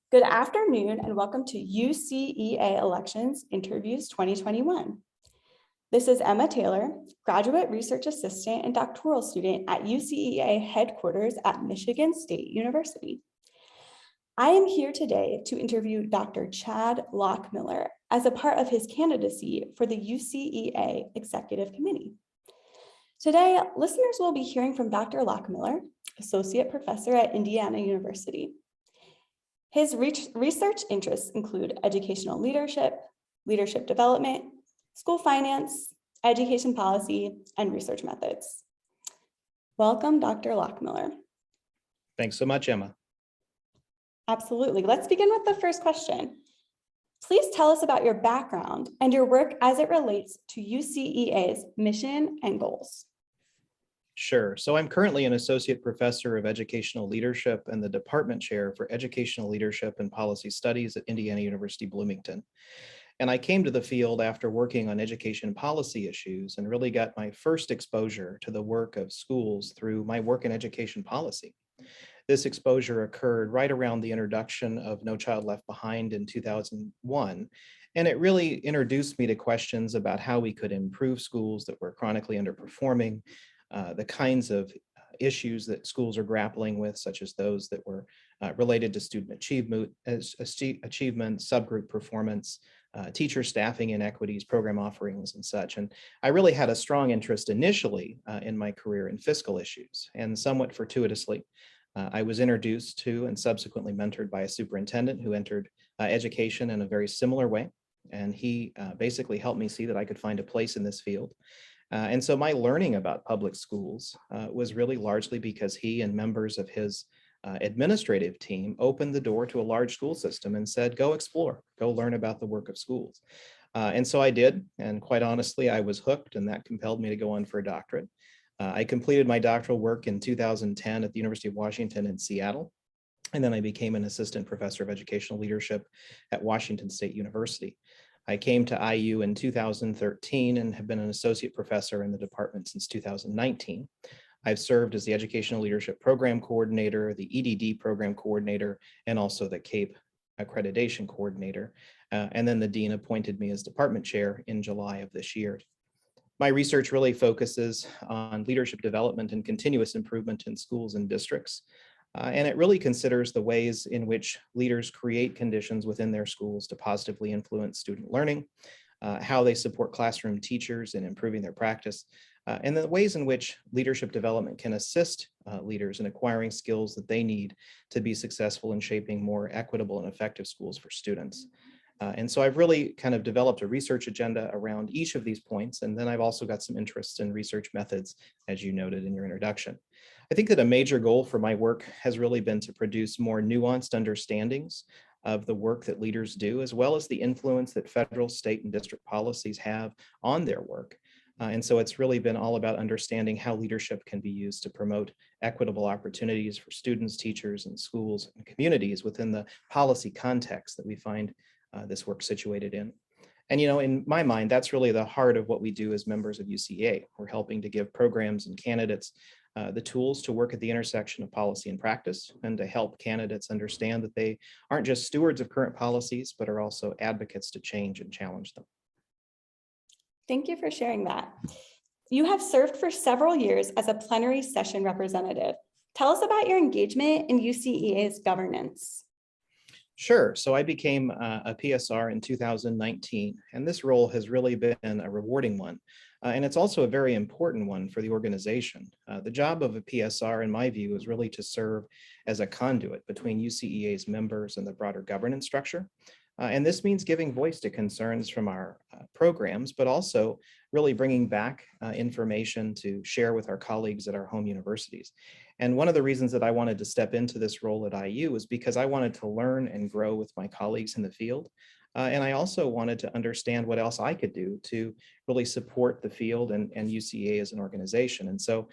Good afternoon and welcome to Ucea Elections Interviews 2021. This is Emma Taylor, graduate research assistant and doctoral student at Ucea headquarters at Michigan State University. I am here today to interview Dr. Chad Lochmiller as a part of his candidacy for the Ucea Executive Committee. Today, listeners will be hearing from Dr. Lochmiller, associate professor at Indiana University. His research interests include educational leadership, leadership development, school finance, education policy, and research methods. Welcome, Dr. Lochmiller. Thanks so much, Emma. Absolutely. Let's begin with the first question. Please tell us about your background and your work as it relates to UCEA's mission and goals. Sure. So I'm currently an associate professor of educational leadership and the department chair for educational leadership and policy studies at Indiana University Bloomington. And I came to the field after working on education policy issues and really got my first exposure to the work of schools through my work in education policy. This exposure occurred right around the introduction of No Child Left Behind in 2001. And it really introduced me to questions about how we could improve schools that were chronically underperforming, the kinds of issues that schools are grappling with, such as those that were related to student achievement, subgroup performance, teacher staffing inequities, program offerings, and such. And I really had a strong interest initially in my career in fiscal issues, and somewhat fortuitously, I was introduced to and subsequently mentored by a superintendent who entered education in a very similar way. And he basically helped me see that I could find a place in this field. And so my learning about public schools was really largely because he and members of his administrative team opened the door to a large school system and said, go explore, go learn about the work of schools. And so I did. And quite honestly, I was hooked, and that compelled me to go on for a doctorate. I completed my doctoral work in 2010 at the University of Washington in Seattle. And then I became an assistant professor of educational leadership at Washington State University. I came to IU in 2013 and have been an associate professor in the department since 2019. I've served as the Educational Leadership Program Coordinator, the EDD Program Coordinator, and also the CAPE Accreditation Coordinator. And then the Dean appointed me as department chair in July of this year. My research really focuses on leadership development and continuous improvement in schools and districts. And it really considers the ways in which leaders create conditions within their schools to positively influence student learning, how they support classroom teachers in improving their practice, and the ways in which leadership development can assist leaders in acquiring skills that they need to be successful in shaping more equitable and effective schools for students. And so I've really kind of developed a research agenda around each of these points. And then I've also got some interests in research methods, as you noted in your introduction. I think that a major goal for my work has really been to produce more nuanced understandings of the work that leaders do, as well as the influence that federal, state, and district policies have on their work. And so it's really been all about understanding how leadership can be used to promote equitable opportunities for students, teachers, and schools and communities within the policy context that we find this work situated in. And, you know, in my mind, that's really the heart of what we do as members of UCA. We're helping to give programs and candidates the tools to work at the intersection of policy and practice, and to help candidates understand that they aren't just stewards of current policies, but are also advocates to change and challenge them. Thank you for sharing that. You have served for several years as a plenary session representative. Tell us about your engagement in UCEA's governance. Sure. So I became a PSR in 2019, and this role has really been a rewarding one. And it's also a very important one for the organization. The job of a PSR, in my view, is really to serve as a conduit between UCEA's members and the broader governance structure. And this means giving voice to concerns from our programs, but also really bringing back information to share with our colleagues at our home universities. And one of the reasons that I wanted to step into this role at IU was because I wanted to learn and grow with my colleagues in the field. And I also wanted to understand what else I could do to really support the field and UCA as an organization. And so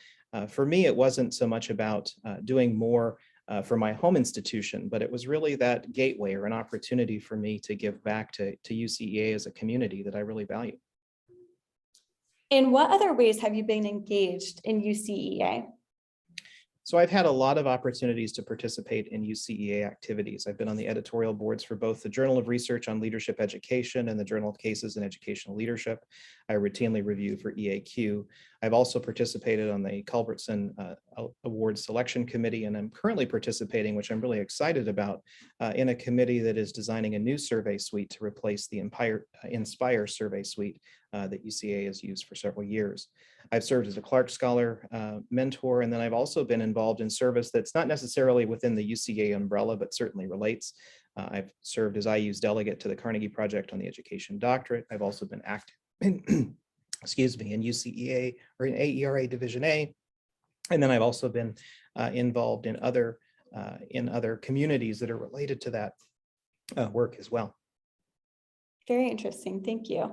for me, it wasn't so much about doing more for my home institution, but it was really that gateway or an opportunity for me to give back to UCEA as a community that I really value. In what other ways have you been engaged in UCEA? So I've had a lot of opportunities to participate in UCEA activities. I've been on the editorial boards for both the Journal of Research on Leadership Education and the Journal of Cases in Educational Leadership. I routinely review for EAQ. I've also participated on the Culbertson Award Selection Committee, and I'm currently participating, which I'm really excited about, in a committee that is designing a new survey suite to replace the Inspire survey suite that UCA has used for several years. I've served as a Clark Scholar mentor, and then I've also been involved in service that's not necessarily within the UCA umbrella, but certainly relates. I've served as IU's delegate to the Carnegie Project on the Education Doctorate. I've also been active in, excuse me, in UCEA or in AERA Division A. And then I've also been involved in other communities that are related to that work as well. Very interesting. Thank you.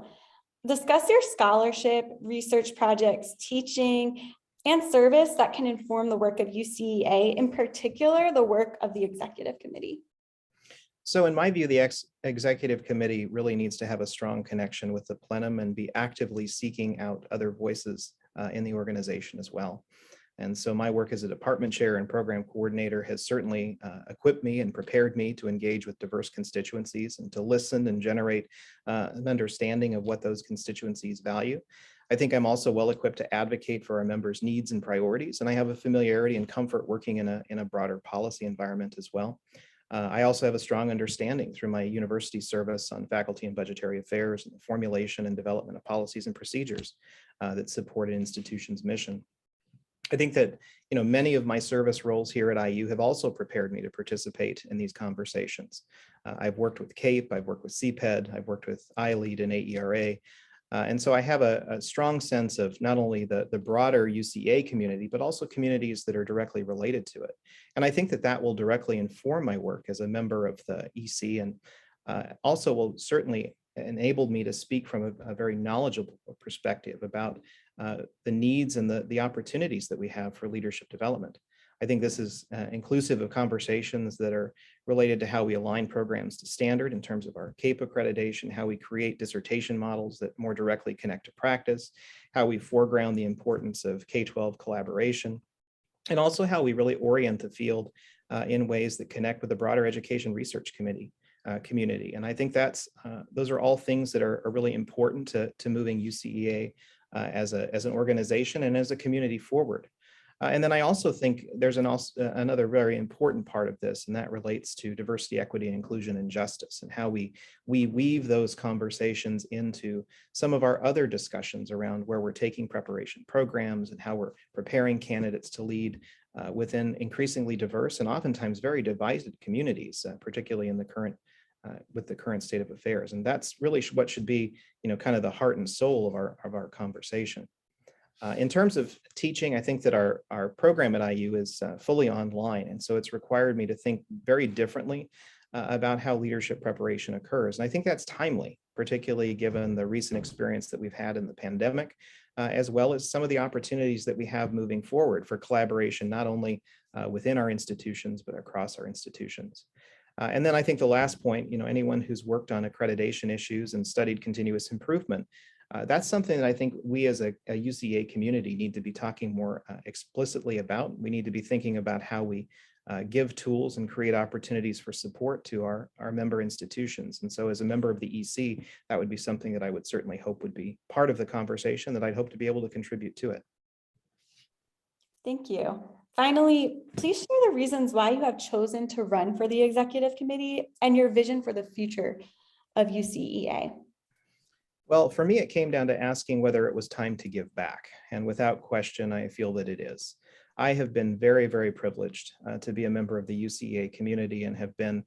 Discuss your scholarship, research projects, teaching, and service that can inform the work of UCEA, in particular, the work of the executive committee. So in my view, the executive committee really needs to have a strong connection with the plenum and be actively seeking out other voices in the organization as well. And so my work as a department chair and program coordinator has certainly equipped me and prepared me to engage with diverse constituencies and to listen and generate an understanding of what those constituencies value. I think I'm also well equipped to advocate for our members' needs and priorities, and I have a familiarity and comfort working in a broader policy environment as well. I also have a strong understanding through my university service on faculty and budgetary affairs and the formulation and development of policies and procedures that support an institution's mission. I think that many of my service roles here at IU have also prepared me to participate in these conversations. I've worked with CAPE, I've worked with CPED, I've worked with iLead and AERA. And so I have a strong sense of not only the broader UCA community, but also communities that are directly related to it. And I think that that will directly inform my work as a member of the EC, and also will certainly enable me to speak from a very knowledgeable perspective about the needs and the opportunities that we have for leadership development. I think this is inclusive of conversations that are related to how we align programs to standard in terms of our CAPE accreditation, how we create dissertation models that more directly connect to practice, how we foreground the importance of K-12 collaboration, and also how we really orient the field in ways that connect with the broader education research community. And I think those are all things that are really important to moving UCEA as an organization and as a community forward. And then I also think there's another very important part of this, and that relates to diversity, equity, inclusion, and justice, and how we weave those conversations into some of our other discussions around where we're taking preparation programs and how we're preparing candidates to lead within increasingly diverse and oftentimes very divided communities, particularly in the current with the current state of affairs. And that's really what should be, kind of the heart and soul of our conversation. In terms of teaching, I think that our program at IU is fully online. And so it's required me to think very differently about how leadership preparation occurs. And I think that's timely, particularly given the recent experience that we've had in the pandemic, as well as some of the opportunities that we have moving forward for collaboration, not only within our institutions, but across our institutions. And then I think the last point, anyone who's worked on accreditation issues and studied continuous improvement, that's something that I think we as a UCA community need to be talking more explicitly about. We need to be thinking about how we give tools and create opportunities for support to our member institutions. And so as a member of the EC, that would be something that I would certainly hope would be part of the conversation, that I'd hope to be able to contribute to it. Thank you. Finally, please share the reasons why you have chosen to run for the executive committee and your vision for the future of UCEA. Well, for me, it came down to asking whether it was time to give back. And without question, I feel that it is. I have been very, very privileged to be a member of the UCEA community and have been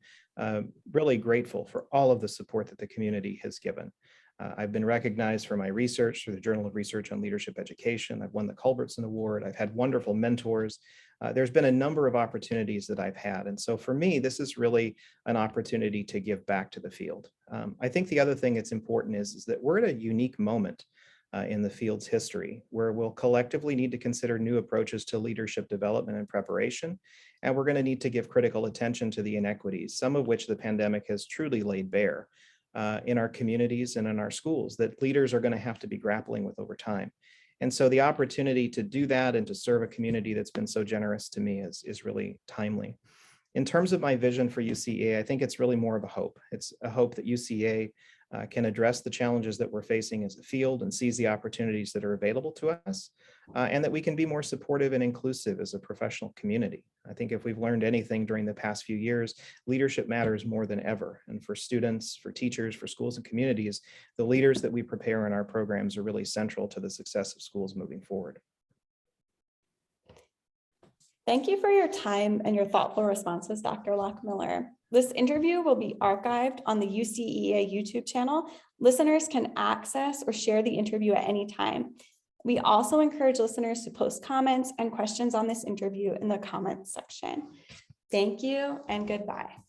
really grateful for all of the support that the community has given. I've been recognized for my research through the Journal of Research on Leadership Education. I've won the Culbertson Award. I've had wonderful mentors. There's been a number of opportunities that I've had. And so for me, this is really an opportunity to give back to the field. I think the other thing that's important is that we're at a unique moment in the field's history where we'll collectively need to consider new approaches to leadership development and preparation. And we're going to need to give critical attention to the inequities, some of which the pandemic has truly laid bare in our communities and in our schools, that leaders are going to have to be grappling with over time. And so the opportunity to do that and to serve a community that's been so generous to me is really timely. In terms of my vision for UCEA, I think it's really more of a hope. It's a hope that UCEA can address the challenges that we're facing as a field and seize the opportunities that are available to us, and that we can be more supportive and inclusive as a professional community. I think if we've learned anything during the past few years, leadership matters more than ever. And for students, for teachers, for schools and communities, the leaders that we prepare in our programs are really central to the success of schools moving forward. Thank you for your time and your thoughtful responses, Dr. Lochmiller. This interview will be archived on the UCEA YouTube channel. Listeners can access or share the interview at any time. We also encourage listeners to post comments and questions on this interview in the comments section. Thank you and goodbye.